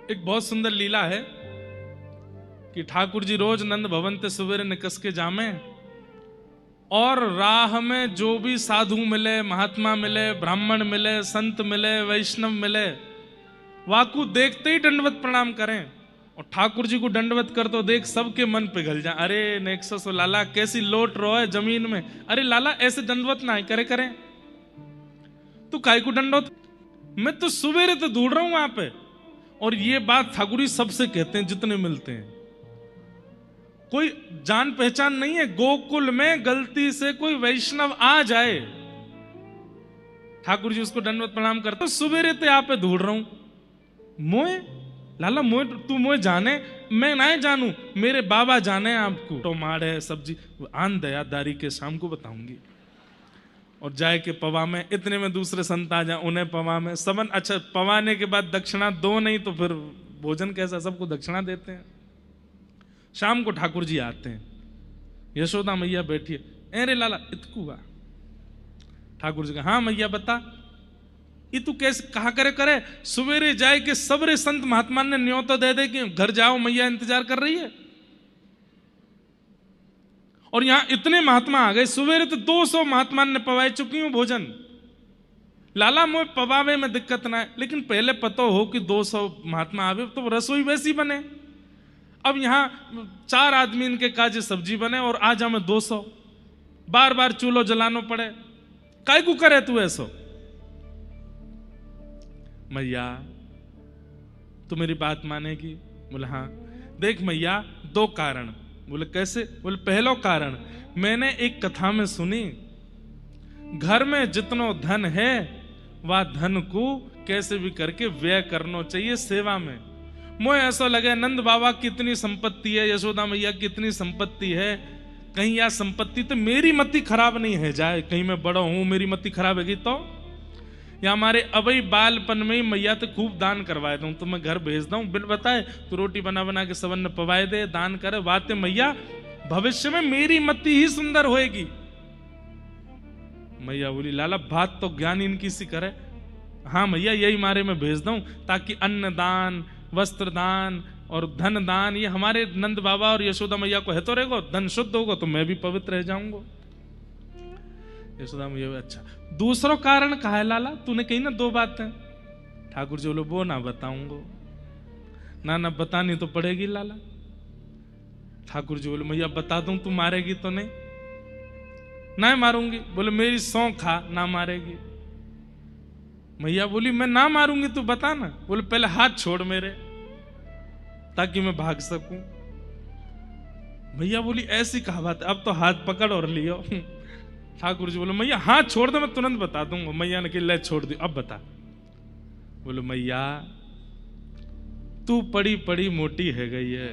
एक बहुत सुंदर लीला है कि ठाकुर जी रोज नंद भवन ते सवेरे निकस के जामे और राह में जो भी साधु मिले, महात्मा मिले, ब्राह्मण मिले, संत मिले, वैष्णव मिले, वाकू देखते ही दंडवत प्रणाम करें। और ठाकुर जी को दंडवत कर तो देख सबके मन पिघल जाए। अरे नेक्सस लाला कैसी लोट रो है जमीन में, अरे लाला ऐसे दंडवत ना करे करें, तू काय को दंडवत, मैं तो सवेरे तो ढूंढ रहा हूं वहां पे। और ये बात ठाकुर जी सबसे कहते हैं जितने मिलते हैं, कोई जान पहचान नहीं है। गोकुल में गलती से कोई वैष्णव आ जाए, ठाकुर जी उसको दंडवत प्रणाम करते। तो सवेरे ते आप पे ढूंढ रहा हूं, मोए लाला मोए तू मोए जाने, मैं ना जानू, मेरे बाबा जाने आपको। टमाटर है सब्जी आन दयादारी के शाम को बताऊंगी। और जाए के पवा में, इतने में दूसरे संत आ जाए, उन्हें पवा में सबन। अच्छा पवाने के बाद दक्षिणा दो नहीं तो फिर भोजन कैसा, सबको दक्षिणा देते हैं। शाम को ठाकुर जी आते हैं, यशोदा मैया बैठी है, अरे लाला इतकू आ। ठाकुर जी का हाँ मैया बता, ये तू कैसे कहा करे सवेरे जाए के सबरे संत महात्मा ने न्योता दे दे कि घर जाओ मैया इंतजार कर रही है। और यहां इतने महात्मा आ गए, सवेरे तो 200 महात्मा ने पवाए चुकी हूं भोजन। लाला मोए पवावे में दिक्कत ना है, लेकिन पहले पता हो कि 200 महात्मा आवे तो रसोई वैसी बने। अब यहां 4 आदमी इनके काजे सब्जी बने और आज हमें 200, बार बार चूल्हो जलानो पड़े, काय को करे तू ऐसो। मैया तू मेरी बात मानेगी? बोले हाँ। देख मैया 2 कारण। बोले कैसे? बोले पहलो कारण मैंने एक कथा में सुनी, घर में जितनो धन है वह धन को कैसे भी करके व्यय करना चाहिए सेवा में। मुझे ऐसा लगे नंद बाबा की इतनी संपत्ति है, यशोदा मैया की इतनी संपत्ति है, कहीं यह संपत्ति तो मेरी मति खराब नहीं है जाए, कहीं मैं बड़ा हूं मेरी मति खराब है तो या हमारे अबई बालपन में ही मैया तो खूब दान करवाए दूं, तो मैं घर भेजता हूं बिन बताए तो रोटी बना बना के सबन ने पवाए दे, दान करे, बातें मैया भविष्य में मेरी मति ही सुंदर होएगी। मैया बोली लाला बात तो ज्ञान इनकी सी करे। हाँ मैया यही मारे में भेज दूं ताकि अन्न दान, वस्त्र दान और धन दान ये हमारे नंद बाबा और यशोदा मैया को है तो रहेगा, धन शुद्ध होगा तो मैं भी पवित्र रह जाऊंगा। यशोदा मैया अच्छा दूसरा कारण कहा है लाला, तूने कही ना 2 बातें। ठाकुर जी बोलो वो ना बताऊंगा। ना बतानी तो पड़ेगी लाला। ठाकुर जी बोले मैया बता दूं तू मारेगी तो नहीं? ना मारूंगी। बोले मेरी सौं खा ना मारेगी। मैया बोली मैं ना मारूंगी तू बता ना। बोले पहले हाथ छोड़ मेरे ताकि मैं भाग सकूं। मैया बोली ऐसी कहा बात, अब तो हाथ पकड़ और लियो। ठाकुर जी बोले मैया हाथ छोड़ दे मैं तुरंत बता दूंगा। मैया ने ले छोड़ दी, अब बता। बोले मैया तू पड़ी पड़ी मोटी है गई है,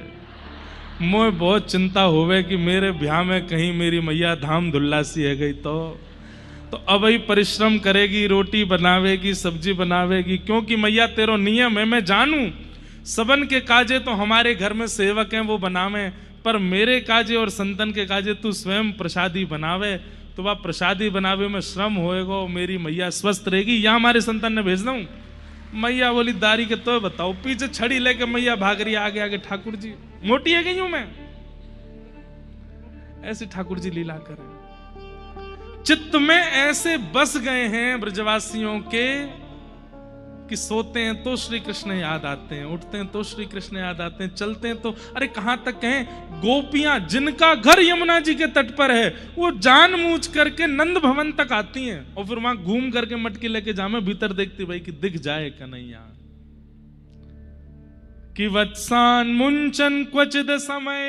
मुझे बहुत चिंता होवे कि मेरे ब्याह में कहीं मेरी मैया धाम धुल्ला सी है गई तो अब ही परिश्रम करेगी, रोटी बनावेगी, सब्जी बनावेगी, क्योंकि मैया तेरो नियम है मैं जानू, सबन के काजे तो हमारे घर में सेवक हैं वो बनावे, पर मेरे काजे और संतन के काजे तू स्वयं प्रसादी बनावे, तो वह प्रसादी बनावे में श्रम होएगा, मेरी मैया स्वस्थ रहेगी, या हमारे संतन ने भेज दूं। मैया बोली दारी के तो बताओ, पीछे छड़ी लेके मैया भाग रही आगे आगे, ठाकुर जी मोटी है गई हूं मैं। ऐसे ठाकुर जी लीला करें, चित्त में ऐसे बस गए हैं ब्रजवासियों के कि सोते हैं तो श्री कृष्ण याद आते हैं, उठते हैं तो श्री कृष्ण याद आते हैं, चलते हैं तो अरे कहां तक कहें। गोपियां जिनका घर यमुना जी के तट पर है वो जानबूझ करके नंद भवन तक आती हैं और फिर वहां घूम करके मटकी लेके जामे भीतर देखती भाई कि दिख जाए कन्हैया। कि वत्सान मुंचन क्वचिद समय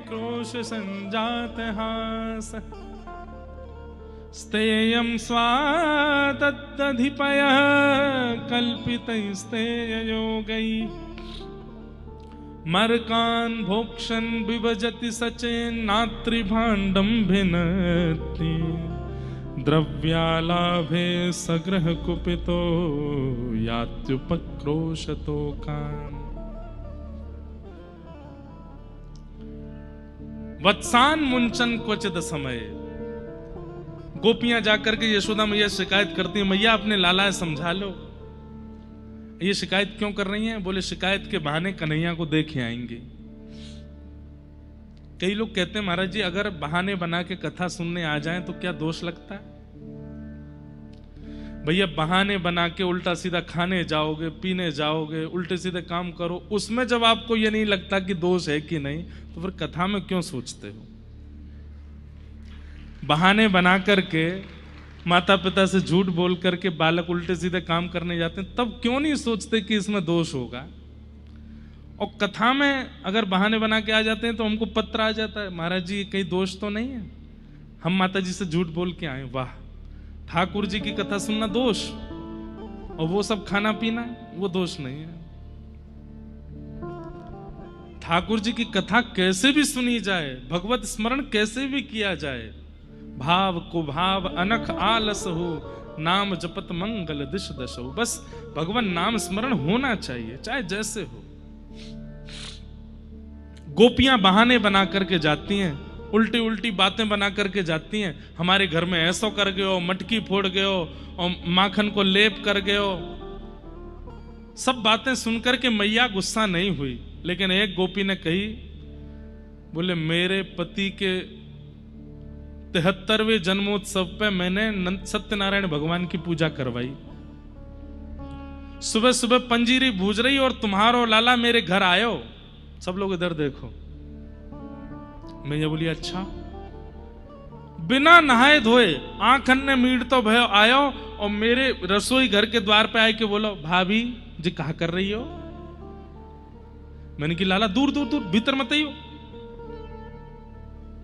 क्रोश संजात हास स्तेयं स्वातत्तधिपयः कल्पितैस्तेययोगैः मर्कान् भोक्षन् विभजति सचेन्नात्रिभाण्डं भिनत्ति द्रव्यालाभे सग्रह कुपितो यात्युपक्रोशतोकान्। वत्सान मुंचन क्वचिद समय, गोपियां जाकर के यशोदा मैया शिकायत करती हैं मैया अपने लाला समझा लो, ये शिकायत क्यों कर रही हैं? बोले शिकायत के बहाने कन्हैया को देखे आएंगे। कई लोग कहते हैं महाराज जी अगर बहाने बना के कथा सुनने आ जाएं तो क्या दोष लगता है? भैया बहाने बना के उल्टा सीधा खाने जाओगे, पीने जाओगे, उल्टे सीधे काम करो, उसमें जब आपको ये नहीं लगता कि दोष है कि नहीं, तो फिर कथा में क्यों सोचते हो? बहाने बना करके माता पिता से झूठ बोल करके बालक उल्टे सीधे काम करने जाते हैं, तब क्यों नहीं सोचते कि इसमें दोष होगा? और कथा में अगर बहाने बना के आ जाते हैं तो हमको पत्र आ जाता है, महाराज जी कहीं दोष तो नहीं है, हम माता जी से झूठ बोल के आए। वाह, ठाकुर जी की कथा सुनना दोष, और वो सब खाना पीना वो दोष नहीं है। ठाकुर जी की कथा कैसे भी सुनी जाए, भगवत स्मरण कैसे भी किया जाए, भाव कुभाव अनख आलस हो, नाम जपत मंगल दिश दश हो, बस भगवान नाम स्मरण होना चाहिए, चाहे जैसे हो। गोपियां बहाने बना करके जाती हैं, उल्टी उल्टी बातें बना करके जाती हैं, हमारे घर में ऐसो कर गए हो, मटकी फोड़ गए हो, और माखन को लेप कर गए हो। सब बातें सुनकर के मैया गुस्सा नहीं हुई, लेकिन एक गोपी ने कही, बोले मेरे पति के 73वें जन्मोत्सव पे मैंने सत्यनारायण भगवान की पूजा करवाई, सुबह सुबह पंजीरी भूज रही और तुम्हारो लाला मेरे घर आयो। सब लोग इधर देखो। मैं ये बोली अच्छा, बिना नहाए धोए आंखन ने मीट तो भयो आयो, और मेरे रसोई घर के द्वार पे आए के बोलो भाभी जी कहा कर रही हो? मैंने की लाला दूर दूर दूर भीतर मत आइयो,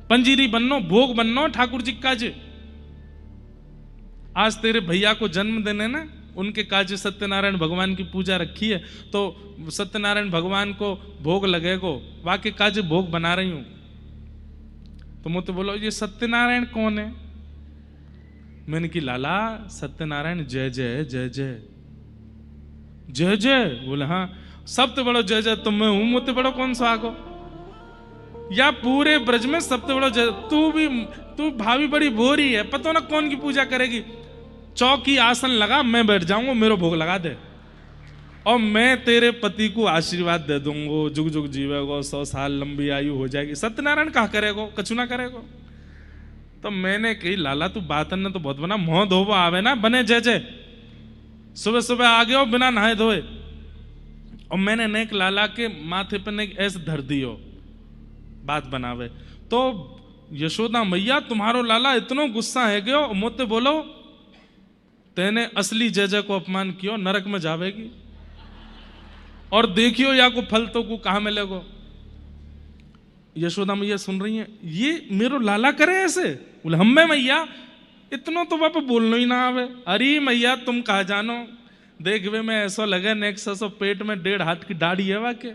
पंजीरी बननो, भोग बननो ठाकुर जी काजे। आज तेरे भैया को जन्म देने ना, उनके काजे सत्यनारायण भगवान की पूजा रखी है, तो सत्यनारायण भगवान को भोग लगेगो, वाके काजे भोग बना रही हूं। तो मुझे बोलो ये सत्यनारायण कौन है? मैंने की लाला सत्यनारायण जय जय जय जय जय जय। बोले हाँ, सबसे बड़ो जय जय तो मैं हूं, मुझे बड़ो कौन सा आगो? या पूरे ब्रज में सबसे बड़ो जय तू भाभी बड़ी भोरी है, पता ना कौन की पूजा करेगी। चौकी आसन लगा, मैं बैठ जाऊंगा, मेरा भोग लगा दे, और मैं तेरे पति को आशीर्वाद दे दूंगा, जुग जुग जीवेगो, 100 साल लंबी आयु हो जाएगी। सत्यनारायण कहा करेगो, कछु ना करेगो। तो मैंने कही लाला तू बातन ने तो बहुत बना, मोह धोबो आवे ना बने जय जय, सुबह सुबह आ गए हो बिना नहाए धोए। और मैंने नेक लाला के माथे पर नेक ऐसे धर दियो बात बनावे। तो यशोदा मैया तुम्हारो लाला इतनो गुस्सा है गयो, मुझसे बोलो तेने असली जय जय को अपमान कियो, नरक में जावेगी, और देखियो या को फल तो को कहां मिलेगो। यशोदा मैया सुन रही है, ये मेरो लाला करे ऐसे? बोले हम मैया इतनो तो बापा बोलना ही ना आवे। अरे मैया तुम कहा जानो, देखवे में ऐसा लगे नेक्सो पेट में 1.5 हाथ की दाढ़ी है वाके।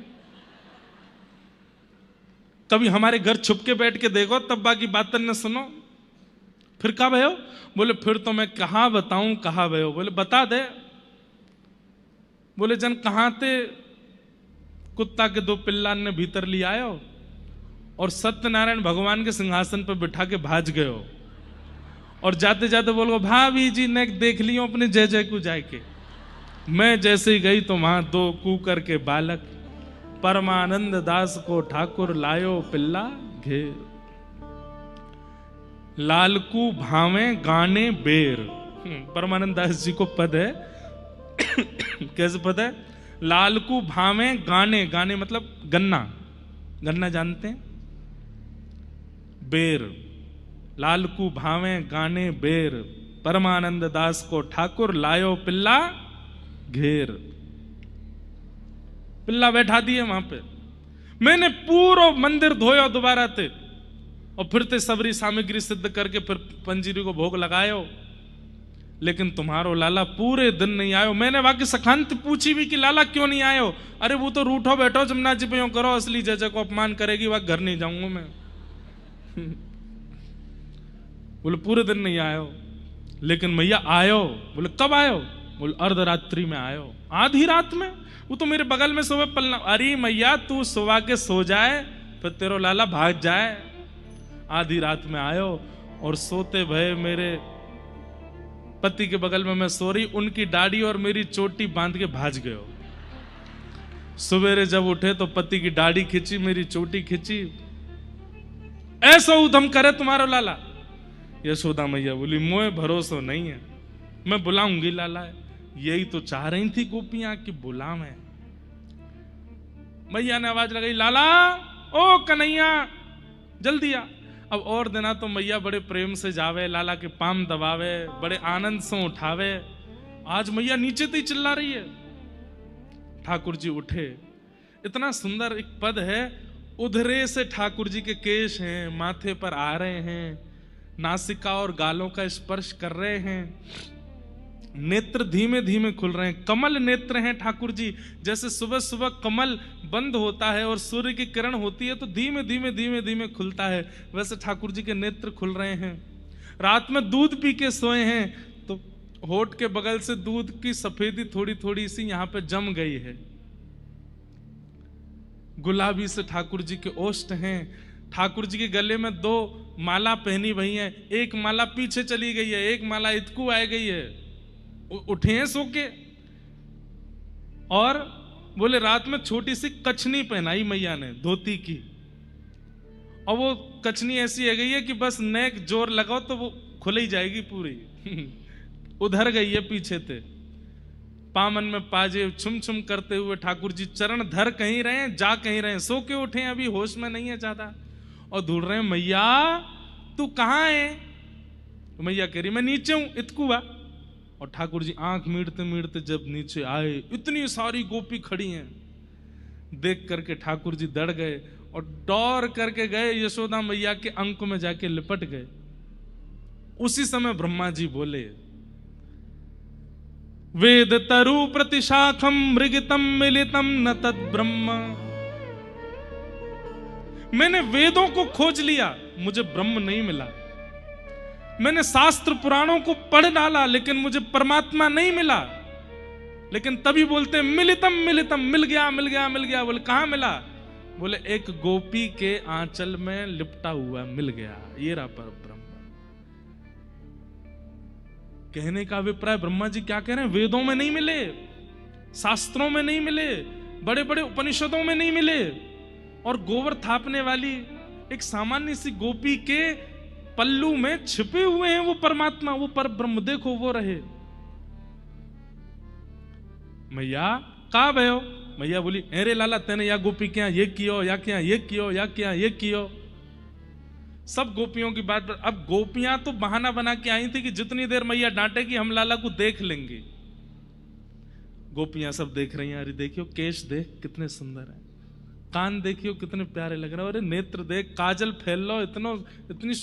कभी हमारे घर छुप के बैठ के देखो, तब बाकी बात न सुनो। फिर कहा भयो? बोले फिर तो मैं कहा बताऊं कहा भयो। बोले बता दे। बोले जन कहां थे कुत्ता के 2 पिल्ला ने भीतर ले आयो, और सत्यनारायण भगवान के सिंहासन पर बिठा के भाज गयो, और जाते जाते बोलो भाभी जी ने देख लियो अपने जय जय को जाके। मैं जैसे ही गई तो वहां 2 कूकर के बालक, परमानंद दास को ठाकुर लायो पिल्ला घेर, लालकू भावे गाने बेर। परमानंद दास जी को पद है कैसे पद है? लालकू भावे गाने, गाने मतलब गन्ना, गन्ना जानते हैं? बेर, लालकू भावे गाने बेर, परमानंद दास को ठाकुर लायो पिल्ला घेर। पिल्ला बैठा दिए वहां पे। मैंने पूरा मंदिर धोया दोबारा थे, और फिर ते सबरी सामग्री सिद्ध करके फिर पंजीरी को भोग लगायो, लेकिन तुम्हारो लाला पूरे दिन नहीं आयो। मैंने बाकी सखांत पूछी भी कि लाला क्यों नहीं आयो? अरे वो तो रूठो बैठो जमुना जी पे यूं करो, असली जय जय को अपमान करेगी, वह घर नहीं जाऊंगा मैं। बोले पूरे दिन नहीं आयो। लेकिन मैया आयो। बोले कब आयो? बोले अर्धरात्रि में आयो। आधी रात में? वो तो मेरे बगल में सोवे पलना। अरे मैया तू सुबह के सो जाए, फिर तेरो लाला भाग जाए। आधी रात में आयो, और सोते भय मेरे पति के बगल में मैं सो रही, उनकी दाढ़ी और मेरी चोटी बांध के भाज गयो। सवेरे जब उठे तो पति की दाढ़ी खींची, मेरी चोटी खींची, ऐसा उधम करे तुम्हारा लाला। यशोदा मैया बोली मोए भरोसा नहीं है, मैं बुलाऊंगी लाला। यही तो चाह रही थी गोपियां कि बुलावे। मैया ने आवाज लगाई, लाला ओ कन्हैया जल्दी आ। अब और दिना तो मैया बड़े प्रेम से जावे, लाला के पाम दबावे, बड़े आनंद से उठावे। आज मैया नीचे तो ही चिल्ला रही है। ठाकुर जी उठे, इतना सुंदर एक पद है, उधरे से ठाकुर जी के केश हैं, माथे पर आ रहे हैं, नासिका और गालों का स्पर्श कर रहे हैं, नेत्र धीमे धीमे खुल रहे हैं, कमल नेत्र हैं ठाकुर जी। जैसे सुबह सुबह कमल बंद होता है और सूर्य की किरण होती है तो धीमे धीमे धीमे धीमे खुलता है, वैसे ठाकुर जी के नेत्र खुल रहे हैं। रात में दूध पी के सोए हैं तो होठ के बगल से दूध की सफेदी थोड़ी थोड़ी सी यहां पे जम गई है। गुलाबी से ठाकुर जी के ओष्ठ हैं। ठाकुर जी के गले में 2 माला पहनी हुई है, एक माला पीछे चली गई है, एक माला इतकू आ गई है। उठे हैं सो के और बोले रात में छोटी सी कछनी पहनाई मैया ने धोती की, और वो कछनी ऐसी है गई है कि बस नेक जोर लगाओ तो वो खुल ही जाएगी पूरी। उधर गई है पीछे से। पामन में पाजे छुम छुम करते हुए ठाकुर जी चरण धर कहीं रहे हैं, जा कहीं रहे हैं, सो के उठे हैं, अभी होश में नहीं है ज्यादा, और ढूंढ रहे हैं मैया तू कहां है। तो मैया कह रही मैं नीचे हूं, इतकू आ। और ठाकुर जी आंख मीड़ते मीड़ते जब नीचे आए, इतनी सारी गोपी खड़ी हैं। देख करके ठाकुर जी डर गए और दौड़ करके गए यशोदा मैया के अंक में जाके लिपट गए। उसी समय ब्रह्मा जी बोले, वेद तरु प्रतिशाखम मृगितम मिलितम न तद ब्रह्म। मैंने वेदों को खोज लिया, मुझे ब्रह्म नहीं मिला। मैंने शास्त्र पुराणों को पढ़ डाला लेकिन मुझे परमात्मा नहीं मिला। लेकिन तभी बोलते मिलितम मिलितम, मिल गया मिल गया मिल गया। बोले कहां मिला? बोले एक गोपी के आंचल में लिपटा हुआ मिल गया, ये रहा पर ब्रह्म। कहने का अभिप्राय ब्रह्मा जी क्या कह रहे हैं, वेदों में नहीं मिले, शास्त्रों में नहीं मिले, बड़े बड़े उपनिषदों में नहीं मिले, और गोबर थापने वाली एक सामान्य सी गोपी के पल्लू में छिपे हुए हैं वो परमात्मा, वो पर ब्रह्म। देखो वो रहे। मैया कहा भयो? मैया बोली अरे लाला तेने या गोपी क्या ये कियो, या क्या ये कियो, या क्या ये कियो। सब गोपियों की बात। अब गोपियां तो बहाना बना के आई थी कि जितनी देर मैया डांटेगी हम लाला को देख लेंगे। गोपियां सब देख रही हैं, अरे देखियो केश देख कितने सुंदर है, कान देखियो कितने प्यारे लग रहे हैं, अरे नेत्र देख, काजल फैल लो, इतनी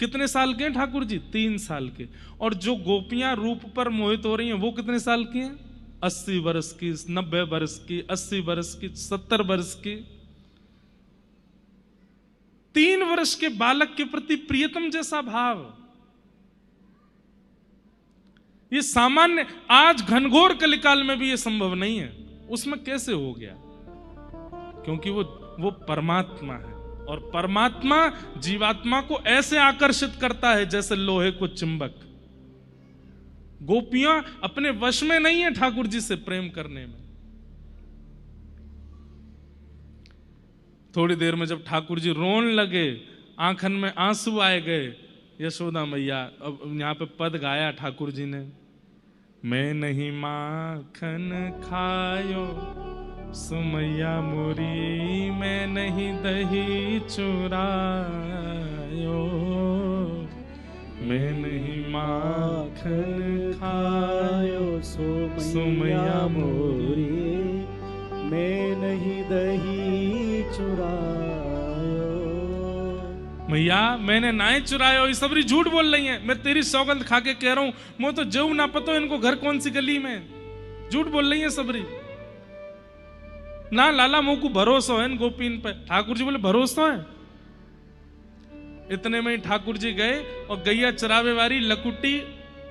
कितने साल के हैं ठाकुर जी? 3 साल के। और जो गोपियां रूप पर मोहित हो रही हैं वो कितने साल की हैं? 80 वर्ष की, 90 वर्ष की, 80 वर्ष की, 70 वर्ष की। 3 वर्ष के बालक के प्रति प्रियतम जैसा भाव, ये सामान्य आज घनघोर कलिकाल में भी ये संभव नहीं है। उसमें कैसे हो गया? क्योंकि वो परमात्मा है, और परमात्मा जीवात्मा को ऐसे आकर्षित करता है जैसे लोहे को चुंबक। गोपियां अपने वश में नहीं है ठाकुर जी से प्रेम करने में। थोड़ी देर में जब ठाकुर जी रोने लगे, आंखन में आंसू आए गए, यशोदा मैया, अब यहां पे पद गाया ठाकुर जी ने, मैं नहीं माखन खायो सुमैया मोरी, मैं नहीं दही चुरायो, मैं नहीं माखन खायो सुमैया मोरी, मैं नहीं दही चुरायो। मैया मैंने नाई चुरायो, ये सबरी झूठ बोल रही है। मैं तेरी सौगंध खा के कह रहा हूं, मैं तो जऊ ना पतो इनको घर कौन सी गली में। झूठ बोल रही है सबरी। ना लाला मुंह को भरोसा है इन गोपीन पे। ठाकुर जी बोले भरोसा है। इतने में ही ठाकुर जी गए और गैया चरावे वाली लकुटी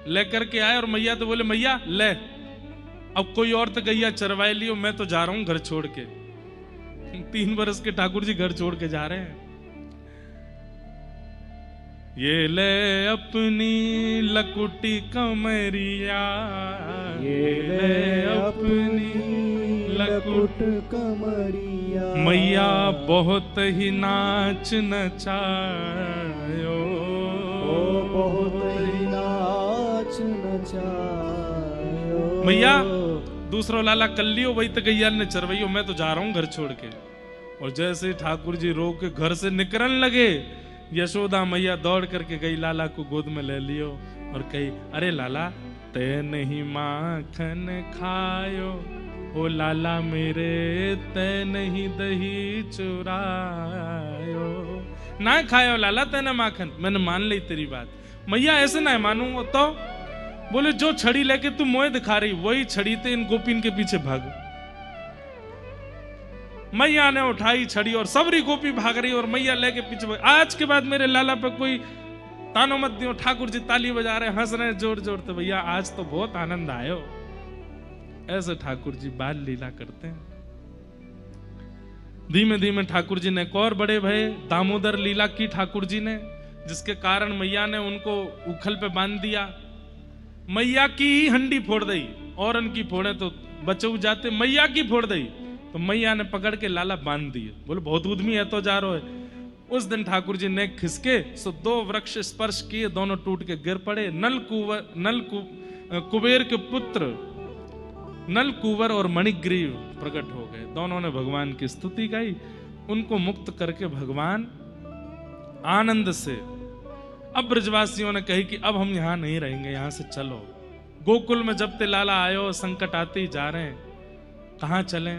लेकर के आए, और मैया तो बोले मैया ले, अब कोई और तो गैया चरवाए लियो, मैं तो जा रहा हूं घर छोड़ के। 3 वर्ष के ठाकुर जी घर छोड़ के जा रहे हैं। ये ले अपनी लकुटी कमरिया, ये ले अपनी कुट कमरिया, मैया बहुत ही नाच नचायो, बहुत ही नाच नचायो। मैया दूसरो लाला कर लियो, वही तो गैया ने चरवैयो, मैं तो जा रहा हूँ घर छोड़ के। और जैसे ठाकुर जी रो के घर से निकलने लगे, यशोदा मैया दौड़ करके गई, लाला को गोद में ले लियो और कही, अरे लाला ते नहीं माखन खायो, ओ लाला मेरे ते नहीं दही चुरायो। ना खायो लाला तेने माखन, मैंने मान ली तेरी बात। मैया ऐसे ना मानूंगा तो बोले, जो छड़ी लेके तू मोए दिखा रही, वही छड़ी ते इन गोपीन के पीछे भाग। मैया ने उठाई छड़ी और सबरी गोपी भाग रही और मैया लेके पीछे भाग। आज के बाद मेरे लाला पे कोई तानो मत दियो। ठाकुर जी ताली बजा रहे, हंस रहे जोर जोर। तो भैया आज तो बहुत आनंद आयो। ऐसे ठाकुर जी बाल लीला करते हैं। धीमे धीमे ठाकुर जी ने एक और बड़े भय, दामोदर लीला की ठाकुर जी ने, जिसके कारण मैया ने उनको उखल पे बांध दिया। मैया की ही हंडी फोड़ दी, और उनकी फोड़े तो बचऊ जाते, मैया की फोड़ दी तो मैया ने पकड़ के लाला बांध दिए। बोले बहुत उद्यमी है तो जा रहा है। उस दिन ठाकुर जी ने खिसके सो दो वृक्ष स्पर्श किए, दोनों टूट के गिर पड़े। कुबेर के पुत्र नल कुंवर और मणिग्रीव प्रकट हो गए। दोनों ने भगवान की स्तुति गाई। उनको मुक्त करके भगवान आनंद से, अब ब्रजवासियों ने कही कि अब हम यहां नहीं रहेंगे, यहां से चलो। गोकुल में जब ते लाला आयो, संकट आते ही जा रहे हैं, कहां चलें?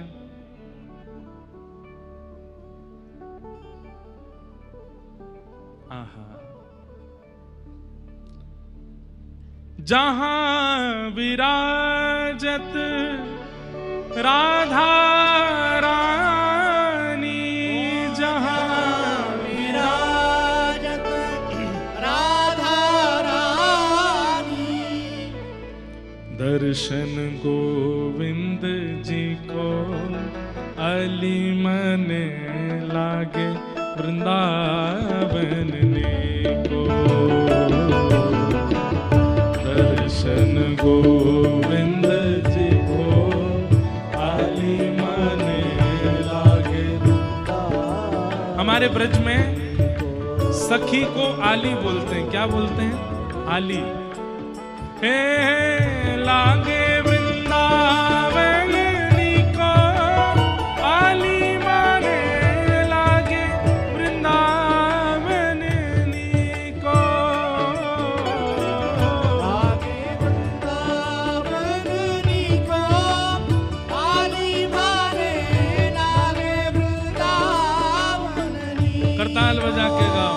आहा, जहां विराजत राधा रानी, जहां विराजत राधा रानी, दर्शन गोविंद जी को अली मन लागे, वृंदावन को। दर्शन गोविंद जी को अली मन लागे। हमारे ब्रज में सखी को आली बोलते हैं। क्या बोलते हैं? आली। हे लागे वृंदावन को आली माने लागे, वृंदावन को लागे वृंदावन को आली माने लागे, वृंदावन करताल बजा के गाओ।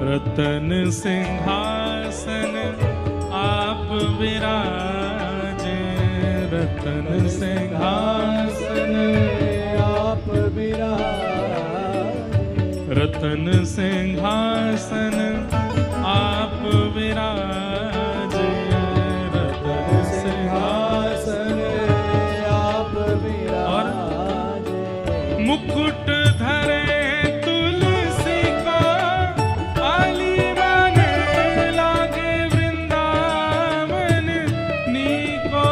रतन सिंहासन आप विराजे, रतन सिंहासन आप विराजे, रतन सिंहासन आप विराजे, रतन सिंहासन आप विराजे। मुकुट धरे तुलसी का आली माने लागे, वृंदावन नीको।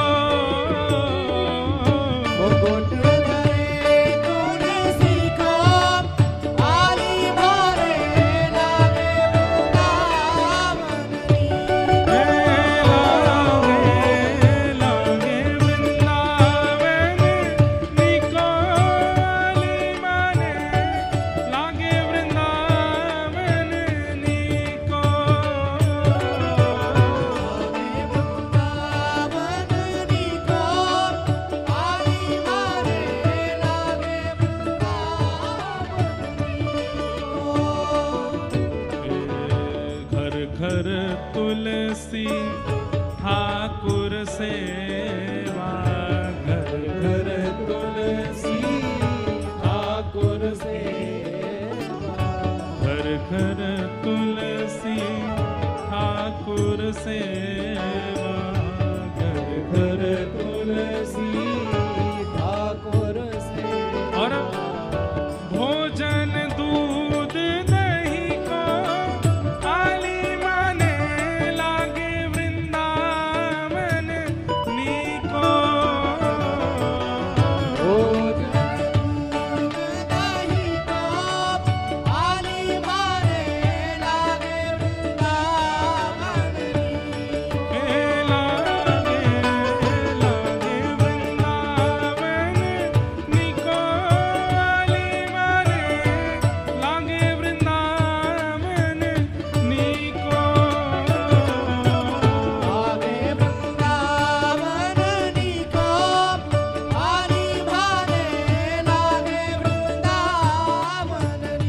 घर तुलसी ठाकुर सेवा, घर घर तुलसी ठाकुर सेवा, घर घर तुलसी ठाकुर सेवा। और भोजन दूध दही को आली माने लागे वृंदावन नीको।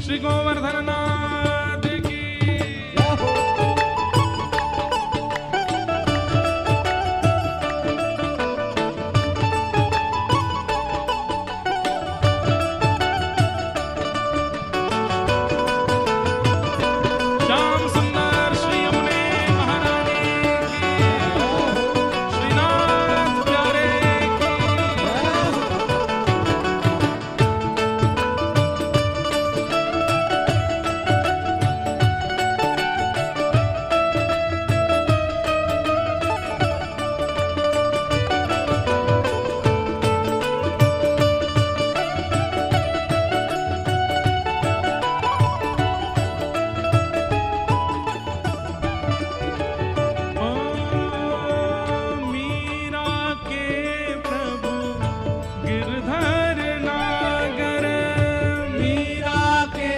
श्री गोवर्धन नाथ की श्याम सुंदर श्री यमुने महारानी की, श्रीनाथ प्यारे की। मीरा के प्रभु गिरधर नागर, मीरा के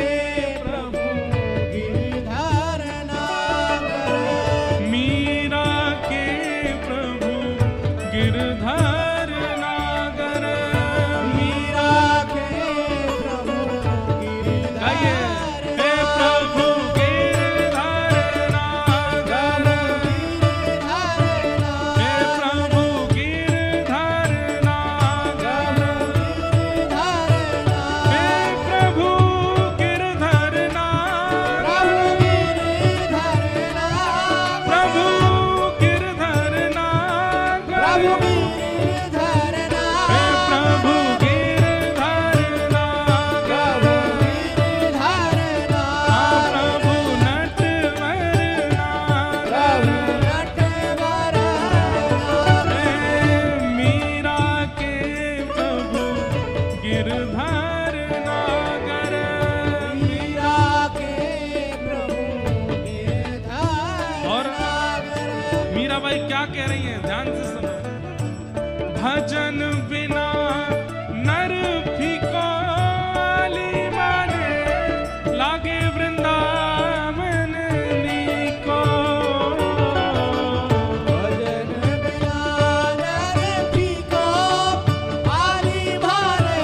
प्रभु गिरधर नागर, मीरा के प्रभु गिरधर नागर, मीरा के प्रभु गाइए, गिरधर हे प्रभु गिरधर नागर, हे प्रभु गिरधर नागर, हे प्रभु गिरधर नागर, प्रभु गिरधर नागर, हे प्रभु गिरधर नागर, प्रभु नटवर नागर, हे मीरा के प्रभु गिरधर नागर। और मीराबाई क्या कह रही हैं, ध्यान से सुनो। भजन बिना नर फीको आली माने लागे वृंदावन नीको। भजन बिना नर फीको आली माने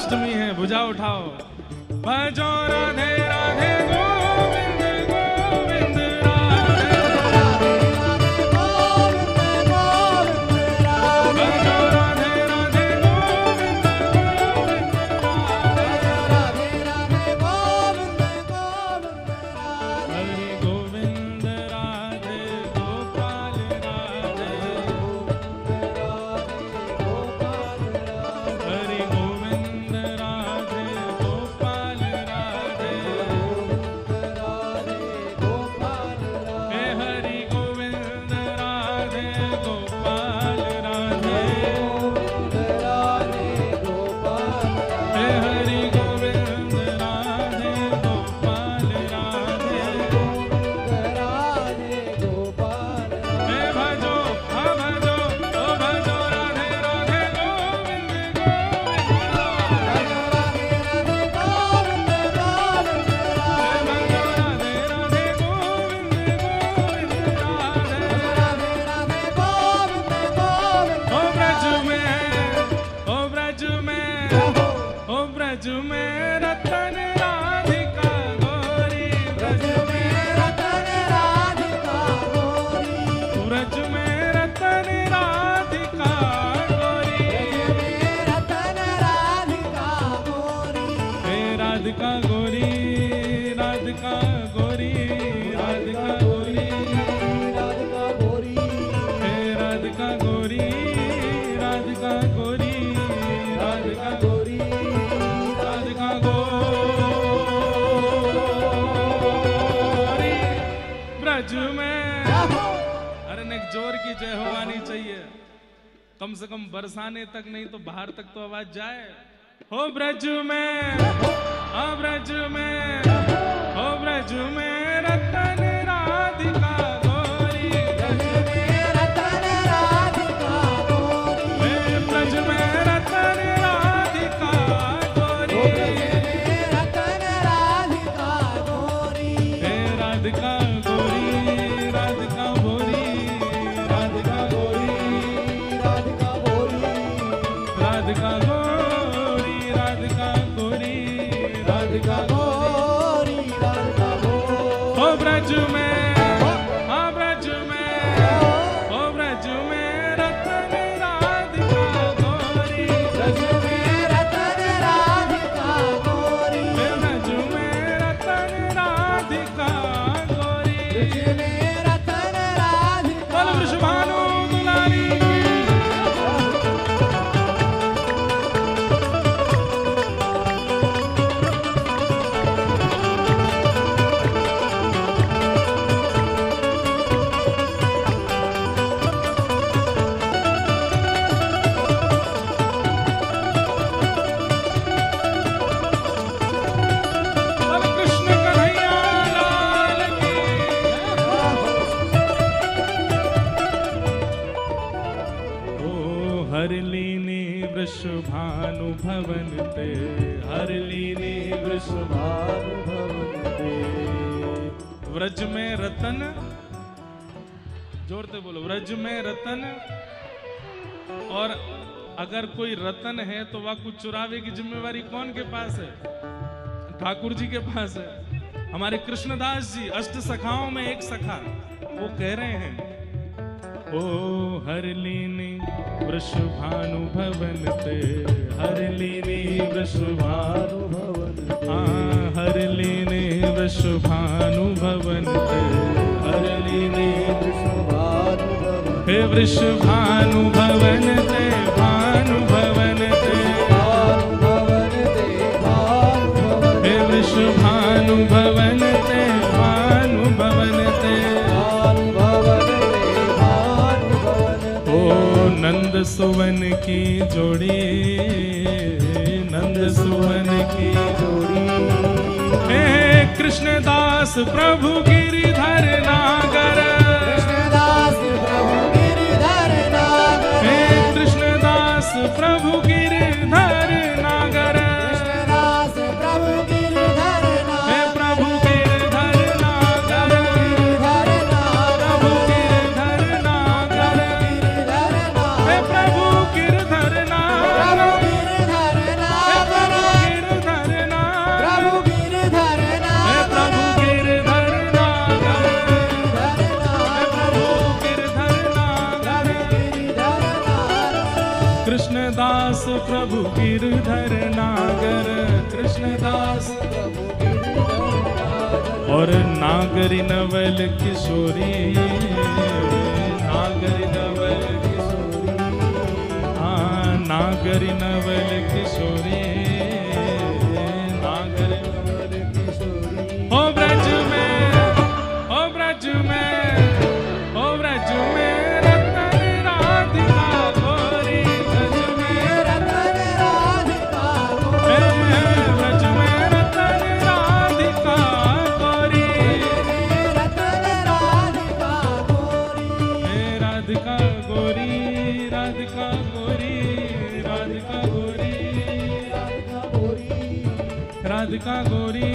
अष्टमी है, भुजा उठाओ। भजो राधे राधे गोविंद गोविंद राधे राधे राधे गोविंद गोविंद राधे भजो राधे राधे गोविंद गोविंद राधे राधे राधे गोविंद गोविंद राधे हरि गोविंद राधे गोपाल राधे हरि गोविंद राधे गोपाल राधे हे हरि गोविंद राधे गोपाल राधे हे हरि गोविंद राधे गोपाल राधे हे भजो भजो ओ भजो राधे राधे गोविंद गोविंद ओ ब्रज में रतन राधिका गोरी ब्रज में रतन राधिका गोरी हे राधिका गोरी राधिका गोरी राधिका गोरी हे राधिका गोरी राधिका गोरी राधिका गोरी राधिका गोरी ब्रज में अरे नेक जोर की जय हो आनी चाहिए, कम से कम बरसाने तक नहीं तो बाहर तक तो आवाज जाए। हो ब्रज में हो ब्रज में हो ब्रज में रतन राधिका गोरी हे ब्रज में रतन राधिका गोरी हे राधिका गोरी राधिका गोरी राधिका गोरी राधिका गोरी राधिका गोरी राधिका हो ब्रज में हो ब्रज में हो ब्रज में रतन राधिका गोरी हे ब्रज में रतन राधिका गोरी बोल वृषभानु दुलारी की। बोल कृष्ण कन्हैया लाल की। ओ हरलीनी वृषभानु भवन ते हरलीनी वृषभानु भवन ते व्रज में रतन, जोर से बोलो, व्रज में रतन। और अगर कोई रतन है तो वह कुछ चुरावे की जिम्मेवारी कौन के पास है? ठाकुर जी के पास है। हमारे कृष्णदास जी अष्ट सखाओं में एक सखा वो कह रहे हैं, ओ हरलीनी वृषभानु भवन ते हरलीनी वृषभानु भवन हरलीनी वृषभानु भवन ते हरलीनी हे वृषभानु भवन ते भानु भवन ते हे वृषभानु भवन ते भानु भवन ते ओ नंद सुवन की जोड़ी नंद सुवन की जोड़ी हे कृष्णदास प्रभु गिरिधर नागर हे कृष्णदास प्रभु गिरिधर नागर हे प्रभु गिरिधर नागर प्रभु गिरिधर नागर हे प्रभु गिरिधर नागर हे प्रभु कृष्णदास प्रभु गिरधर नागर, कृष्णदास प्रभु गिरधर नागर। और नागरी नवल किशोरी, नागरी नवल किशोरी, हाँ नागरी नवल किशोरी, नागरी नवल किशोरी। ओ ब्रज में, ओ ब्रज में, ओ ब्रज में रतन राधिका गोरी, ब्रज में रतन राधिका गोरी, ब्रज में रतन राधिका गोरी, रतन राधिका गोरी, राधिका गोरी, राधिका गोरी, राधिका गोरी, राधिका गोरी, राधिका गोरी,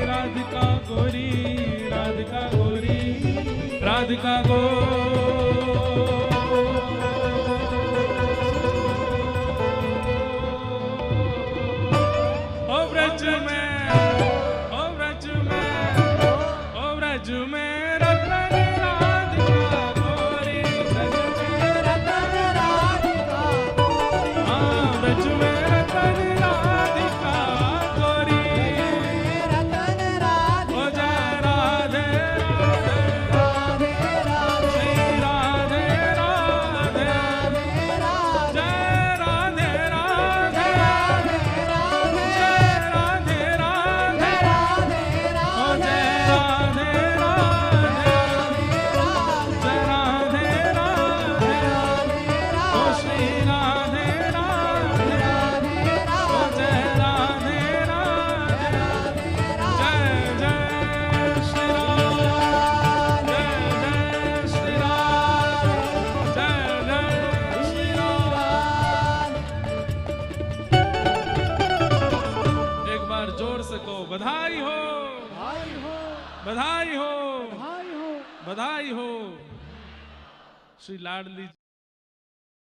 राधिका गोरी, राधिका गोरी, राधिका गो। ओ ब्रज में, ओ ब्रज में, ओ ब्रज में रतन राधिका गोरी, ब्रज में रतन राधिका गोरी, हाँ ब्रज में रतन राधिका गोरी। रतन ओ राधिका जय राधे राधे, राधे राधे, श्री राधे राधे, राधे राधे, जय राधे राधे, राधे जय राधे, राधे राधे, राधे ओ जय राधे राधे, राधे ओ श्री राधे राधे, ओ जय राधे राधे, जय जय श्री राम, जय जय श्री राम, जय जय श्री राम। एक बार जोर से कहो बधाई हो, भाई हो, बधाई हो, भाई हो। बधाई हो। श्री लाडली